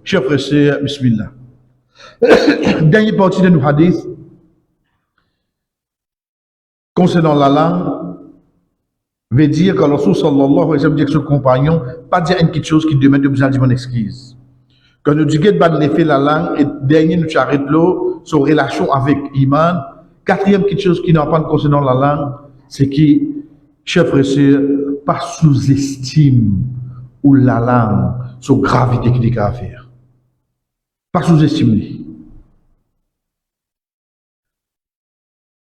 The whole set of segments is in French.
Chers frères et sœurs, bismillah. Dernière partie de nos hadiths concernant la langue veut dire que Rasul sallallahu alayhi wa sallam dit que son compagnon pas dire une petite chose qui demande de besoin de mon excuse. Quand nous disons que l'effet la langue et dernier nous arrête l'eau sur relation avec Iman. Quatrième petite chose qui n'a pas concernant la langue, c'est que chers frères et sœurs, pas sous-estime ou la langue sur gravité qu'il y a à faire. Pas sous-estimer.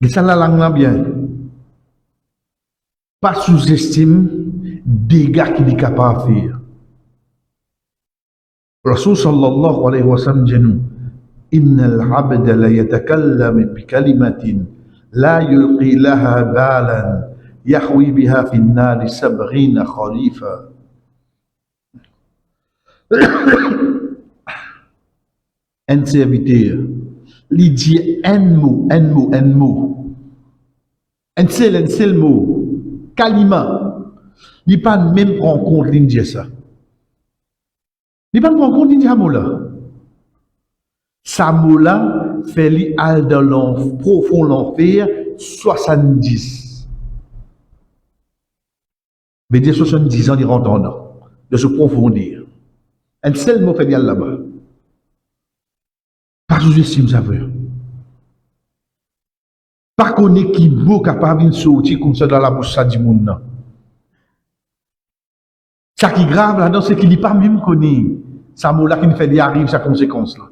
Et ça la langue là bien. Pas sous-estime dégâts qu'il est capable de faire. Rasul sallallahu alayhi wa sallam dit nous, Innal abda la yatakallam bi kalimatin la yulqi laha balan yahwi biha fi an-nar 70 khalifa. Un serviteur, il dit un mot, un seul mot, kalima. Il n'est pas même en compte, il dit ça. Il n'est pas en compte, il dit ça mot-là. Ça mot-là fait lui aller dans l'enfer, profond l'enfer, 70. Mais dire 70 ans, il rentre en là, de se profondir. Un seul mot fait lui aller là-bas. Pas sous-estime ça, frère. Pas connaître qui mot capable de sortir comme ça dans la bouche du monde. Ça qui est grave là-dedans, c'est qu'il n'est pas même connu. Ça mot là qui nous fait arrive sa conséquence là.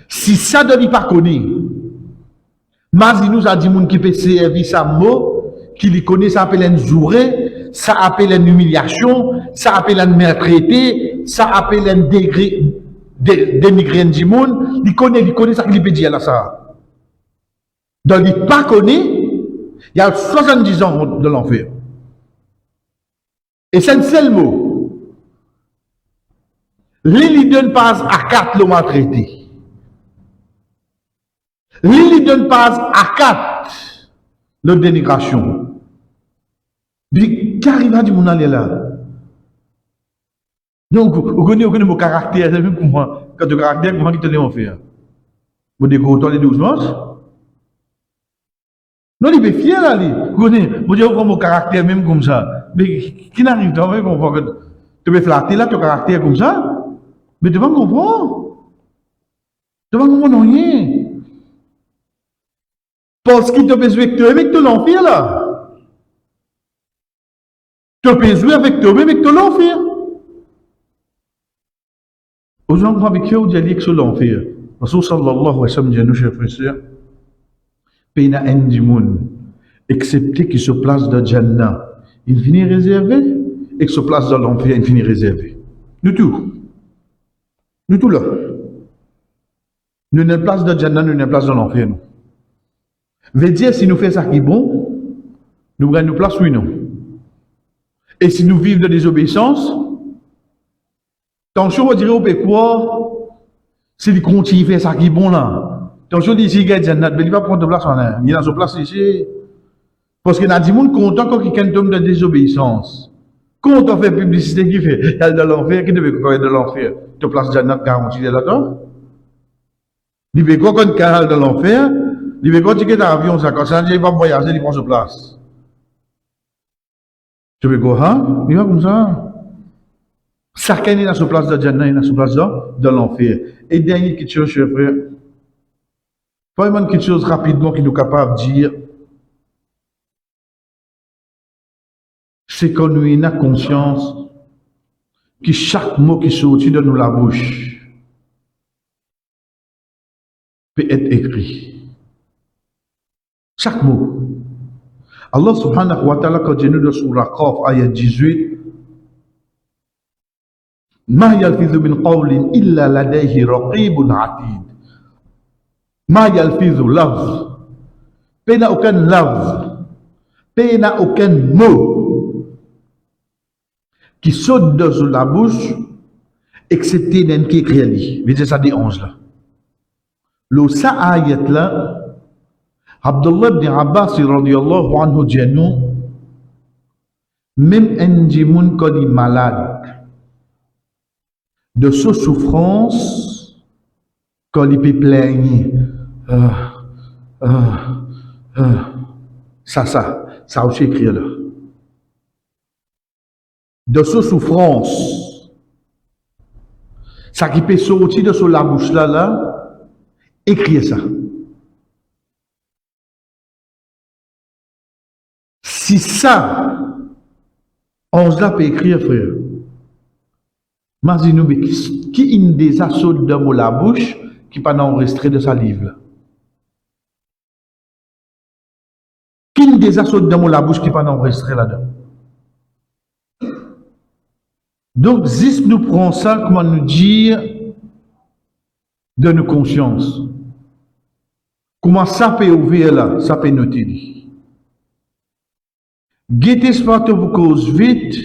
Si ça ne l'est pas connu, Mazi nous a dit moun qui peut servir ça mot, qui lui connaît, ça appelle une jourée, ça appelle une humiliation, ça appelle un maltraité, ça appelle un dénigré du monde, il connaît ça qu'il peut dire là ça. Donc il pas connaît, il y a 70 ans de l'enfer. Et c'est un seul mot. L'île donne pas à 4 le maltraité. L'île donne pas à 4 le dénigration. Puis qu'arrive à dire mon aller là? Donc, vous connaissez mon caractère, c'est même pour moi. Quand le caractère, comment il te l'a fait? Vous découvrez les 12 mois? Non, il est fier là, vous connaissez, vous dites mon caractère même comme ça. Mais qui n'arrive pas à comprendre que tu peux flatter là, ton caractère comme ça? Mais tu vas comprendre. Tu vas comprendre rien. Parce qu'il te peut jouer avec toi-même avec ton l'enfer là. Tu peux jouer avec toi-même avec ton l'enfer. Aux gens qui ont vécu au dialogue sur l'enfer, Rasul sallallahu alayhi wa sallam dit nous, chers frères et sœurs, pays n'a un du monde, excepté qu'il se place dans Jannah, il finit réservé, et qu'il se place dans l'enfer, il finit réservé. Nous tout. Nous tout là. Nous n'avons place dans Jannah, nous n'avons place dans l'enfer. Nous. Veut dire, si nous faisons ça qui est bon, nous gagnons place, oui, non. Et si nous vivons de désobéissance, attention, on dirait au quoi, si il continue à faire ça qui est bon là. Attention, d'ici, il Jannah, mais il va prendre de place, il est dans sa place ici. Parce qu'il y a des gens content quand quelqu'un tombe de désobéissance. Quand on fait publicité qui fait, il y a de l'enfer, qui devait faire de l'enfer. Tu places Jannah garantie là-dedans. Il veut quoi quand il de l'enfer, il veut quoi ticket d'avion, ça, quand ça, il va voyager, il prend sa place. Tu veux quoi, hein? Il va comme ça. Chacun est dans sa place de Jannah, il est dans sa place de l'enfer. Et dernière quelque chose, chers frères, vraiment quelque chose rapidement qui nous est capable de dire, c'est qu'on nous a conscience que chaque mot qui sortit de nous la bouche peut être écrit. Chaque mot. Allah subhanahu wa ta'ala, quand il nous dit sur la Qaf, ayat 18, ما يلفظ من قول إلا لديه رقيب عتيد. ما يلفظ لفظ. Pas aucun lafz. Pas aucun mot qui saute de la bouche, excepté d'un qui écrit. Vous ça des 11 là. Le sa ayat là, Abdullah ibn Abbas radiyallahu anhu dit nous, même un djimoun quand il est malade, de sa souffrance quand il peut plaigner. Euh, euh, euh. Ça aussi écrit là. De sa souffrance, ça qui peut sortir de sur la bouche là, écrire ça. Si ça, on se l'a peut écrire, frère. Imaginez-nous, qui une des assauts de la bouche qui pas enregistré de sa livre. Qui une des assauts de la bouche qui pas enregistré là-dedans. Donc, si nous prenons ça, comment nous dire de nos consciences. Comment ça peut ouvrir là, ça peut noter. Guettez ce pas pour cause vite,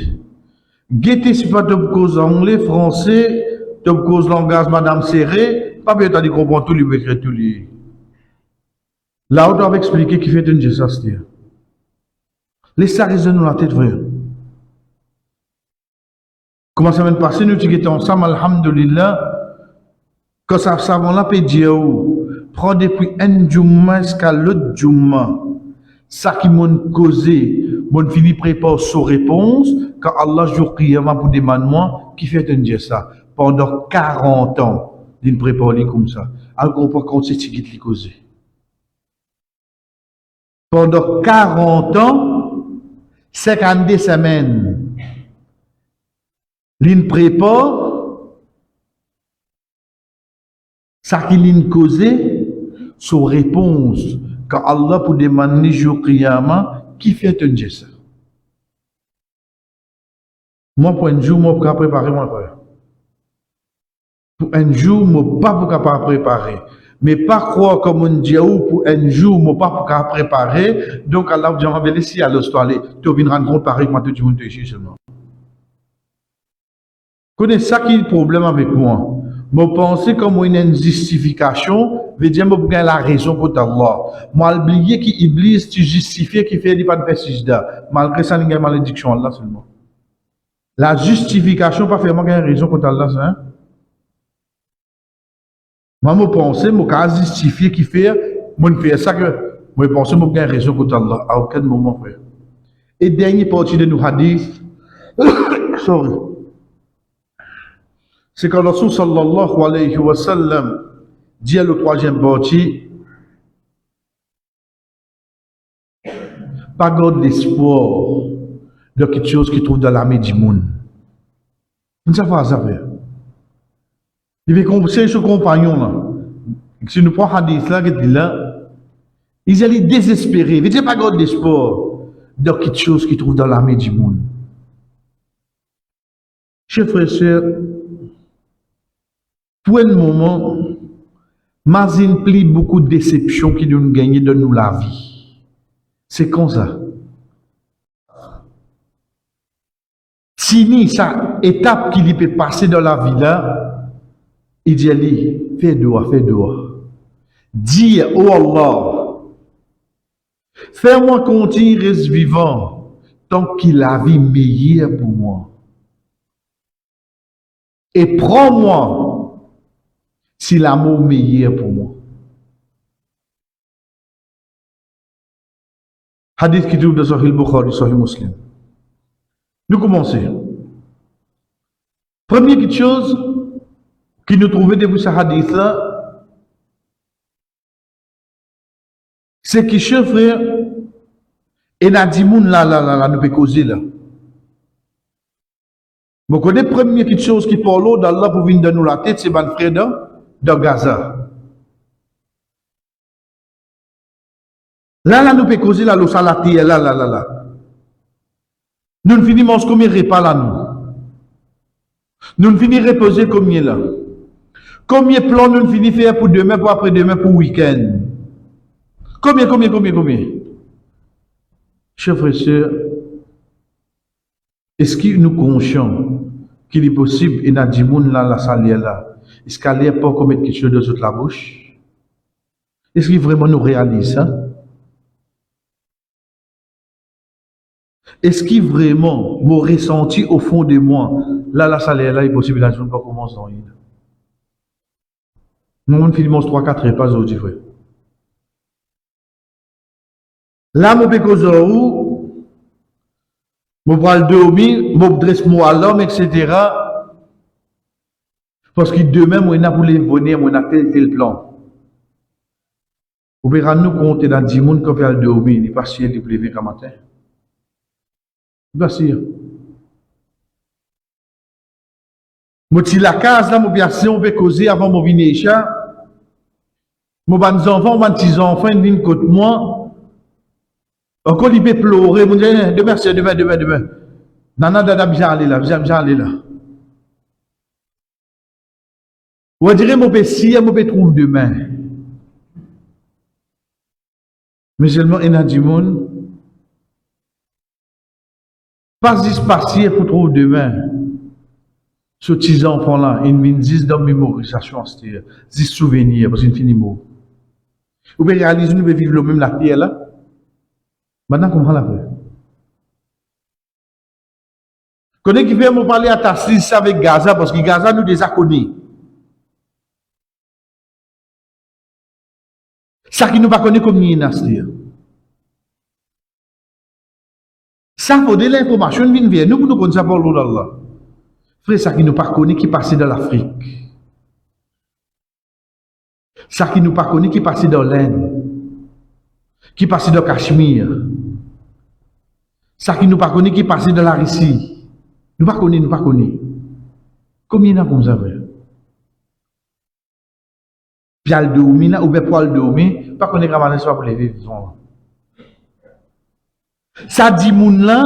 guettez ce pas pour cause anglais, français, pour cause langage madame serré, pas besoin de comprendre tout lui, écrire tout lui. Là, on doit expliquer qui fait une geste. Laissez ça résonner dans la tête, frère. Comment ça va passer, nous qui étions ensemble, alhamdulillah, quand ça savon-là peut dire, prends depuis un jumma jusqu'à l'autre jumma, ça qui m'a causé, mon fini prépare sa réponse, quand Allah joue qiyamah pour demander moi, qui fait un dire ça, pendant 40 ans, il prépare comme ça. Alors, pas compte c'est ce qui l'a causé. Pendant 40 ans, 52 semaines, l'in prépare, ça qui l'in causé, son réponse, quand Allah pour demander jour qiyamah, qui fait un geste. Moi, pour un jour, moi, pour préparer mon frère. Pour un jour, moi, pas pour préparer. Mais pas croire comme on dit, pour un jour, moi, pas pour préparer. Donc, Allah, je vais laisser à l'histoire, tu viens rendre compte, pareil, moi, tu vas ici seulement. Connais ça qui est le problème avec moi. Moi, penser comme une justification, veut dire, moi, pour la raison pour Allah. Moi, oublier qui Iblis, tu justifies, qui fait, il pas de faire sijda. Malgré ça, il y a une malédiction, Allah seulement. La justification, pas faire, moi, il y a une raison contre Allah, ça, hein? Moi, je pense, moi, je justifier qui fait, moi, je fais ça que, moi, je pense, moi, il y a une raison contre Allah, à aucun moment, frère. Et dernière partie de nos hadiths, sorry. C'est quand Rasul sallallahu alayhi wa sallam dit à la troisième partie, pas garde l'espoir de quelque chose qui trouve dans l'armée du monde. Vous ne savez pas ça faire. Il veut conseiller ce compagnon là. Si nous prenons hadith là, ils allaient désespérer. Il veut dire pas garde l'espoir de quelque chose qui trouve dans l'armée du monde. Chers frères et sœurs, pour un moment, Mazine plie beaucoup de déceptions qui nous gagnent de nous la vie. C'est comme ça. Tini, ça, étape qui peut passer dans la vie là, il dit, allez, fais doigt. Dis, oh Allah, fais-moi continuer reste vivant tant qu'il a la vie meilleure pour moi. Et prends-moi si l'amour meilleur pour moi. Hadith qui trouve dans Sahih Bukhari, Sahih Muslim. Nous commençons. Première chose qui nous trouvait depuis ce hadith là, c'est que chers frères, et n'a dit moun là, nous peut causer là. Vous connaissez la première chose qui parle d'Allah pour venir de nous la tête, c'est ban frère de Gaza. Là, nous peut causer là, le salati, là. Nous ne finissons combien de repas là, nous. Nous ne finissons reposer combien là. Combien de plans nous ne finissons faire pour demain, pour après-demain, pour week-end. Combien. Chers frères et sœurs, est-ce que nous sommes conscients qu'il est possible, et n'a dit là, la salle là, est-ce qu'elle n'est pas commettre quelque chose de toute la bouche? Est-ce qu'il vraiment nous réalise ça? est-ce qu'il vraiment m'a ressenti au fond de moi, là, la salaire, là, il est possible, là, je ne sais pas comment dans l'île. Nous, on finit 3-4 repas aujourd'hui, frère. Là, je peux causer où, je vais dormir, je dresse moi à l'homme, etc. Parce que demain, moi, je vais venir, moi, je tel plan. Vous pouvez nous compter dans 10 personnes qui peuvent dormir, il n'est pas sûr de lever comme matin. Il n'est pas sûr. Moi, si la case, là, moi, bien sûr, on peut causer avant mon venir. Moi, mes enfants, mes petits-enfants, ils viennent contre moi. Encore, ils peuvent pleurer. Moi, je dis, demain, c'est demain. Nana, dada, bien aller là. On dirait, mon si, mon peut trouver demain. Mais seulement, il y a du monde. Pas juste passer pour trouver demain. Ce petits enfants-là, ils me disent dans mémorisation, c'est 10 souvenirs, parce qu'ils finissent mot. Vous pouvez réaliser, nous pouvons vivre le même la terre là. Maintenant, comment la faire? Connais qui fait me parler à Tassis avec Gaza, parce que Gaza nous déjà connaît. Ça qui nous pas connaît comme ni nastir. Ça faut de l'information vient vers nous pour nous connaître ça pour l'Allah. Frère, ça qui nous pas connaît qui passe dans l'Afrique. Ça qui nous pas connaît qui passe dans l'Inde. Qui passe dans Cachemire. Ça qui nous pas connaît qui passe dans la Russie. Nous pas connaît. Combien il y en a comme ça, frère? Puis al dormir, ou bien pour al dormir, pas connaître comment ça pour les vivre. Ça dit moun là,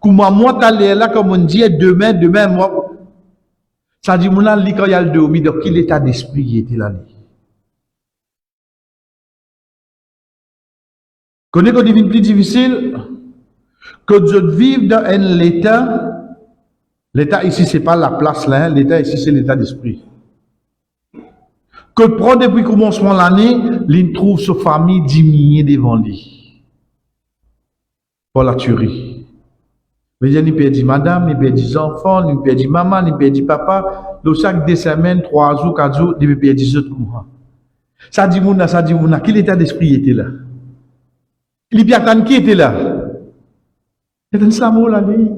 comment moi t'aller là, comme on dit, demain, moi. Ça dit moun là, quand il y a le dormir, donc quel état d'esprit qui était là? Connais qu'on devient plus difficile, que je vive dans un état, l'état ici c'est pas la place là, l'état ici c'est l'état d'esprit. Que prend depuis le commencement de l'année, il trouve sa famille diminuée devant lui. Pour la tuerie. Mais il perd madame, il perd des enfants, il perd maman, il perd papa. Donc chaque 2 semaines, 3 jours, 4 jours, il perd 10 autres courants. Ça dit mouna, quel état d'esprit était là? Il y a qui était là? C'est un islamo là, lui.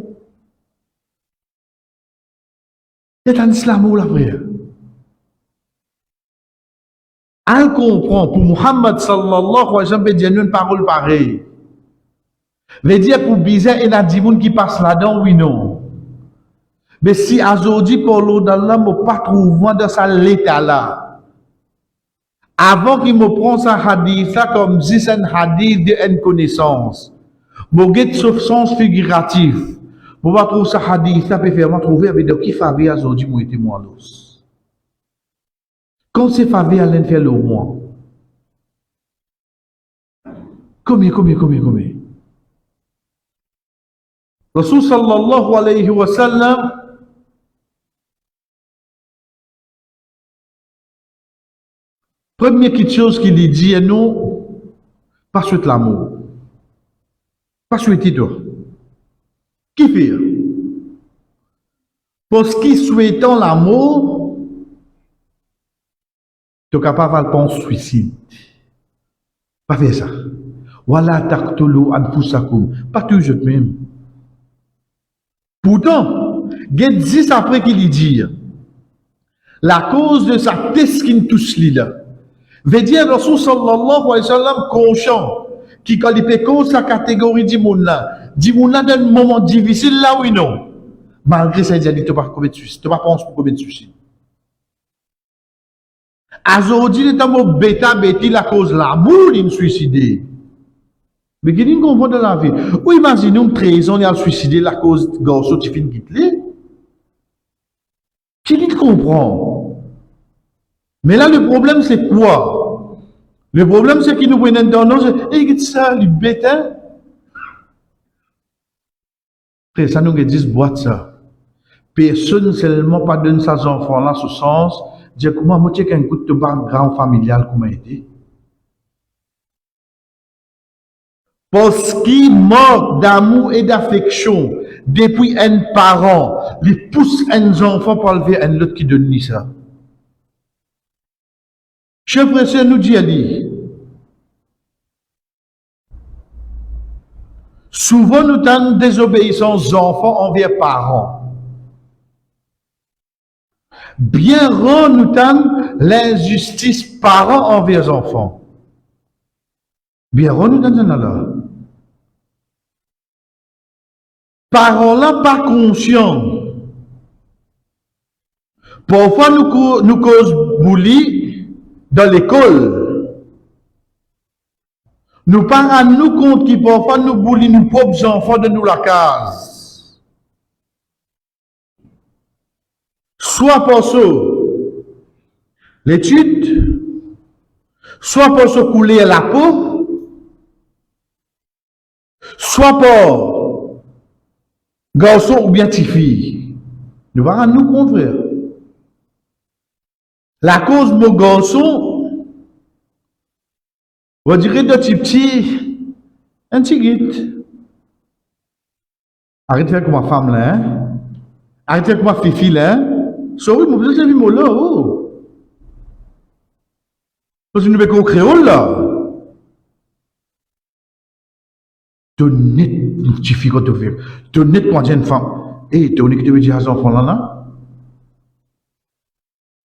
C'est un islamo là, frère. Elle comprend, pour Muhammad sallallahu alayhi wa sallam, il y a une parole pareille. Veut dire pour bizarre, il y a des gens qui passent là-dedans, oui, non. Mais si aujourd'hui, pour l'eau d'Allah, je ne pas trouver dans ça l'état là. Avant qu'il me prenne ça hadith, ça comme si c'est un hadith d'une connaissance. Je vais sauf sens figuratif. Je vais trouver ça hadith, ça peut faire trouver avec de qui fait aujourd'hui, moi, et moi, l'os. Quand c'est favé à l'en faire le moins. Combien? Rasul sallallahu alayhi wa sallam première petite chose qu'il dit à nous, pas souhaiter l'amour. Pas souhaiter toi. Qui fait? Parce qu'il souhaitant l'amour, tu es capable de penser au suicide. Pas faire ça. Wala taqtulu anfusakum. Pas toujours même. Pourtant, il y a 10 après qu'il dit, la cause de sa tête qui nous touche là. Veut dire, Rasul sallallahu alayhi wa sallam, conscient, qui qualifie cause sa catégorie d'imouna dans un moment difficile là, oui, non. Malgré ça, il dit, tu ne vas pas commettre suicide, tu ne vas pas penser pour commettre suicide. Aujourd'hui, il est en bêta, la cause l'amour, il suicidé. Mais qui comprend dans la vie? Ou imaginez une trahison, il a suicidé la cause de garçon qui finit quitter. Qui comprend? Mais là, le problème, c'est quoi? Le problème, c'est qu'il nous prennent dans nos et ça, le bêta. Après, ça nous dit, boîte ça. Personne seulement pas donne ses enfants là, ce sens. Dire comment moi tu qu'un coup de background familial comment été Parce qu'il manque d'amour et d'affection depuis un parent, il pousse un enfant pour enlever un autre qui donne ça. Chef président nous dit, souvent nous avons désobéissance enfants envers parents. Bien rend nous avons l'injustice parents envers enfants. Bien rend nous avons là. Parents là pas conscients. Parfois nous cause bully dans l'école. Nous parents nous compte qui parfois nous bully nos propres enfants de nous la case. Soit pour ça, l'étude, soit pour se couler la peau, soit pour garçon ou bien petite fille. Nous parents nous compte, frère. La cause de mon garçon, on dirait de petit, un petit guide. Arrêtez avec ma femme là, hein? Arrêtez avec ma fifi là, hein? Sorry, mon petit ami, là, oh. Parce que nous avons créole là. T'honnête, une petite fille quand tu fais. T'honnête, moi, j'ai une femme. Et t'honnête que tu veux dire à ces enfants là?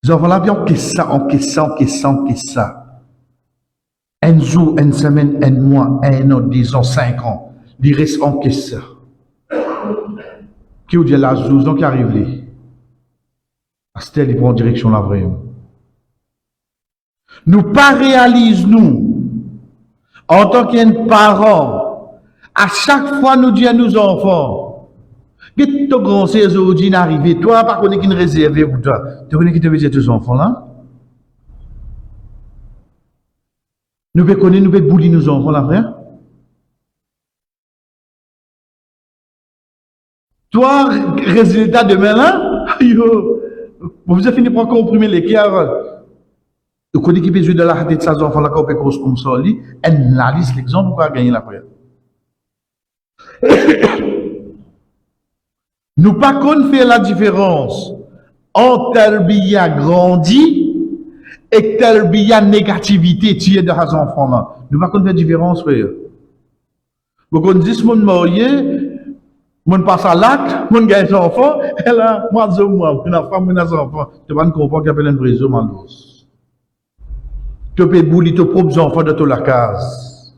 Les enfants là, encaisse ça. Un jour, une semaine, un mois, un an, 10 ans, 5 ans. Ils restent encaisse ça. Qui vous dit la jour, donc qui arrive là? Astel, il prend direction là vraiment. Nous pas réalisons, nous, en tant qu'un parent, à chaque fois nous disons à nos enfants, que ton grand c'est aujourd'hui n'arrive, toi, par contre, qui ne réserve pour toi. Tu connais qui te veut dire tes enfants là? Nous pouvons connaître, nous pouvons boulir nos enfants là, frère. Toi, résultat demain là, vous avez fini par comprimer les cœurs. Vous connaissez qui peut jouer de la tête de ces enfants là, quand on peut cause comme ça, elle analyse l'exemple pour gagner la frère. Nous pas qu'on fait la différence entre Talbiya grandi et Talbiya négativité tirée de ces enfants là. Nous pas qu'on fait la différence, frère. Vous connaissez mon marié, mon passe à l'acte, mon gagne son enfant, et là, moi, une femme, une enfant, tu vas comprendre qu'il y a un réseau malheureux. Tu peux bouler tes propres enfants de toute la case.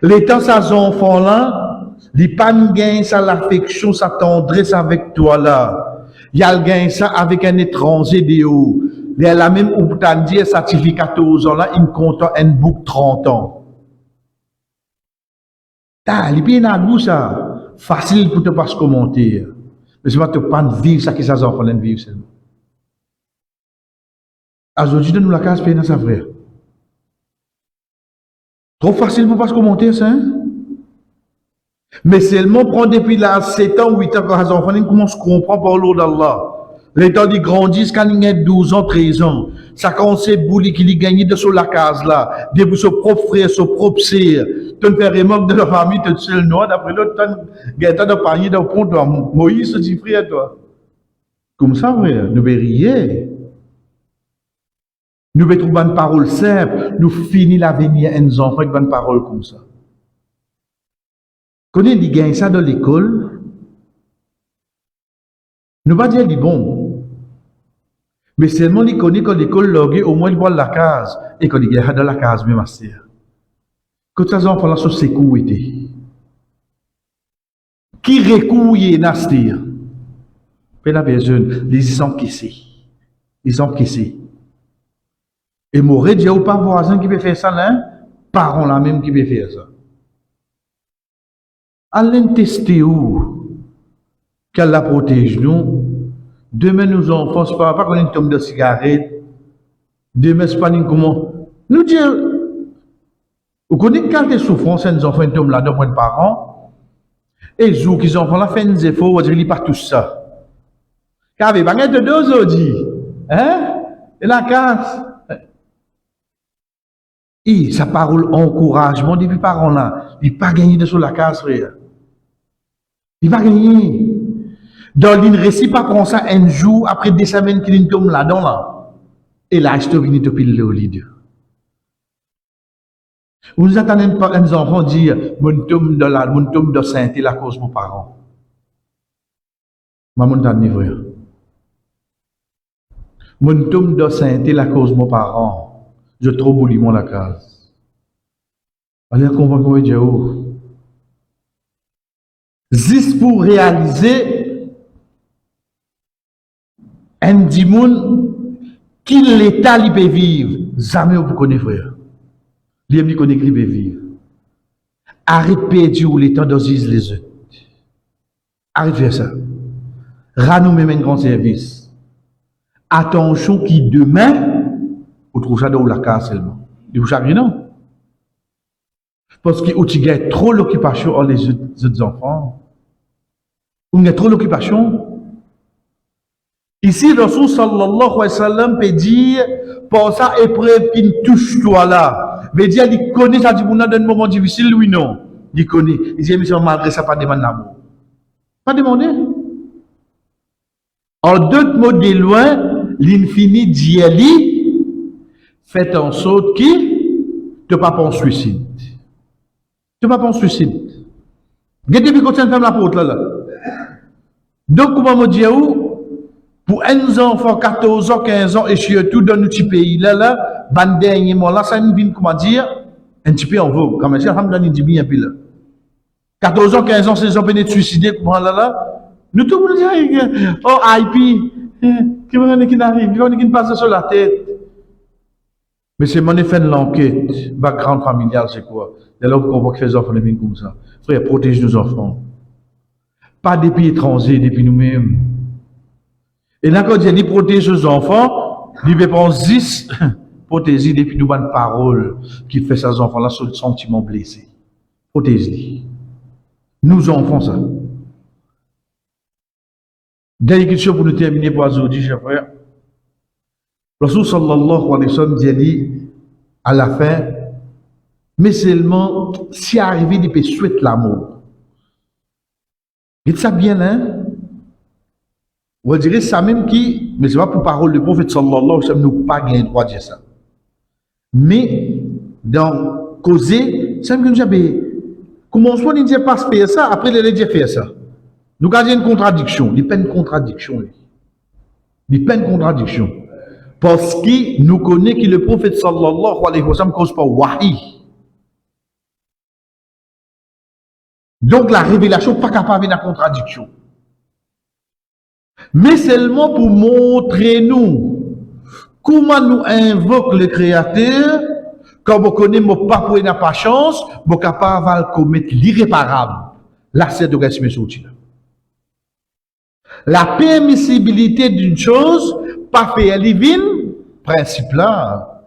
L'état ces enfants là, il pas gagne ça l'affection, sa tendresse avec toi là. Il a gagne ça avec un étranger de haut. Il a la même ou t'as dit certificat 14 ans là, il compte un bouc 30 ans. Il bien à goût ça. Facile pour te pas commenter. Mais c'est pas te pas vivre ça qui ces enfants là vivre seulement. Aujourd'hui, nous la case paye dans sa frère. Trop facile pour pas se commenter ça, hein? Mais seulement prendre depuis là 7 ans, 8 ans, quand les enfants commencent à comprendre par l'eau d'Allah. Les temps ils grandissent quand ils ont 12 ans, 13 ans. Ça commence à bouler qu'il gagne de sur la case là. Depuis son propre frère, son propre sœur. Tu ne fais remorque de la famille, tu es seul noir. D'après l'autre, tu as de panier dans le pont, toi. Moïse, dit frère, toi. Comme ça, frère, nous devons rire. Nous devons trouver une parole simple. Nous finissons l'avenir à nos enfants avec une parole comme ça. Quand ils gagnent ça dans l'école, nous ne pas dire qu'ils bon. Mais seulement ils connaissent quand l'école logue, au moins ils voient la case. Et quand ils gagnent dans la case, même assez. Quand ces enfants-là sont sécurité. Qui recouille nastir? Puis la personne, ils encaissés. Ils encaissés. Et m'aurait dit, ou pas voisin qui peut faire ça là, parents là même qui peut faire ça. Allez tester où qu'elle la protège nous. Demain nos enfants, c'est pas qu'on tombe de cigarette. Demain c'est pas comment. Nous disons, vous connaissez quelle souffrance nos enfants tombent là-dedans pour les parents. Et les qui enfants là font des efforts, on dirait pas tout ça. Car il y a de deux aujourd'hui, hein? Et la casse. Et sa parole encouragement depuis parents là, il pas gagné de sur la case, frère. Il pas gagné. Dans l'une récit, pas prendre ça un jour, après des semaines qu'il tombe là-dedans là. Et là, je te viens depuis le lit. Vous attendez pas un enfant dire, mon tombe de sainteté la cause de mes parents. Maman t'a dit, frère. Mon tombe de sainteté la cause de mes parents. Je trop bouli mon la case. Allez, comprendre comment Dieu. Juste pour réaliser un dimoun qui l'état li peut vivre. Jamais vous connaissez, frère. Lui connaît qui peut vivre. Arrête de perdre le temps d'oser les autres. Arrête de faire ça. Rends-nous même un grand service. Attention qui demain, vous trouvez ça dans la case seulement. Vous savez non? Parce que vous avez trop l'occupation en les autres enfants. Vous avez trop l'occupation. Ici, Rasul sallallahu alayhi wa sallam peut dire, pour ça, épreuve qui ne touche toi là. Veut dire, il connaît ça, dit, dans un moment difficile, oui, non. Il connaît. Il dit, mais malgré ça, pas demander l'amour. Pas demander. En d'autres mots, de loin, l'infini d'y aller, fait en sorte qu'il ne pas penser suicide. Tu ne pas penser suicide. Regardez depuis quand tu fais la porte là. Donc, comment me dire pour un enfant 14 ans, 15 ans, et surtout dans notre pays là, ban dernier mois là, ça nous vient, comment dire, un petit peu en vogue. Quand même, alhamdoulilah, il dit bien un peu là. 14 ans, 15 ans, 16 ans, peut-être suicider, comment là, nous tout le monde dit, oh, IP, qui n'arrive, qui passe sur la tête. Mais c'est mon effet de l'enquête, background familial, c'est quoi? Dès lors qu'on voit que les enfants viennent comme ça. Frère, protège nos enfants. Pas des pays étrangers, depuis nous-mêmes. Et là, quand il dit protège nos enfants, il veut prendre 10 protéger depuis nous bonnes paroles qui fait ces enfants-là sur le sentiment blessé. Protège-les. Nous enfants, ça. Dernière question pour nous terminer pour aujourd'hui, chers frères. Rasul sallallahu alayhi wa sallam dit à la fin, mais seulement si arrivé, il peut souhaiter l'amour. Dites ça bien, hein? On dirait ça même qui, mais c'est pas pour parole du prophète sallallahu alayhi wa sallam, nous pas gagné droit de dire ça. Mais dans causer, c'est que nous avons comment on ne dit pas faire ça, après il dit faire ça. Nous avons une contradiction, il n'y a pas une contradiction. Il n'y a pas une contradiction. Parce que nous connaissons que le prophète sallallahu alayhi wa sallam cause pas wahi. Donc la révélation n'est pas capable de contradiction. Mais seulement pour montrer nous comment nous invoque le Créateur, quand vous connaissez mon papa n'a pas chance, vous êtes capable de commettre l'irréparable. Là, c'est de respirer sur la permissibilité d'une chose, pas faire divine, principe là.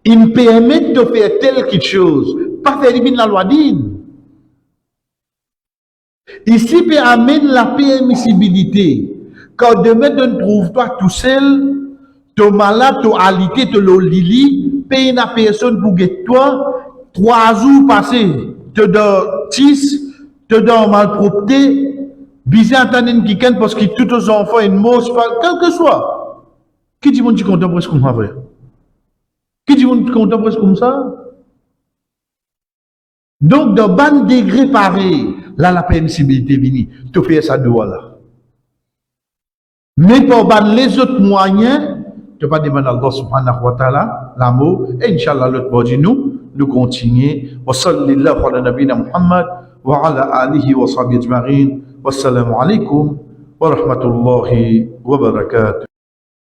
Il me permet de faire telle quelque chose, pas faire divine la loi divine. Ici, peut amener la permissibilité. Quand demain, tu ne trouves pas tout seul, tu malade, tu alité, tu l'olili, paye une personne pour guetter toi, 3 jours passés, tu dois 10, tu dois malpropreté, bizarre entendre qui ken parce que tous les enfants une mot, quel que soit. Qui dit mon tu comptes presque comme ça, frère? Qui dit mon tu comptes presque comme ça? Donc, dans ban degré pareil, là, la permissibilité vient. Tu fais ça doigt là. Mais pour ban les autres moyens, tu pas demander à Allah subhanahu wa ta'ala l'amour. Et Inch'Allah, l'autre bord nous continuons. Wa sallallahu ala nabina Muhammad wa ala alihi wa sahbihi ajma'in. Wassalamu alaikum wa rahmatullahi wa barakatuh.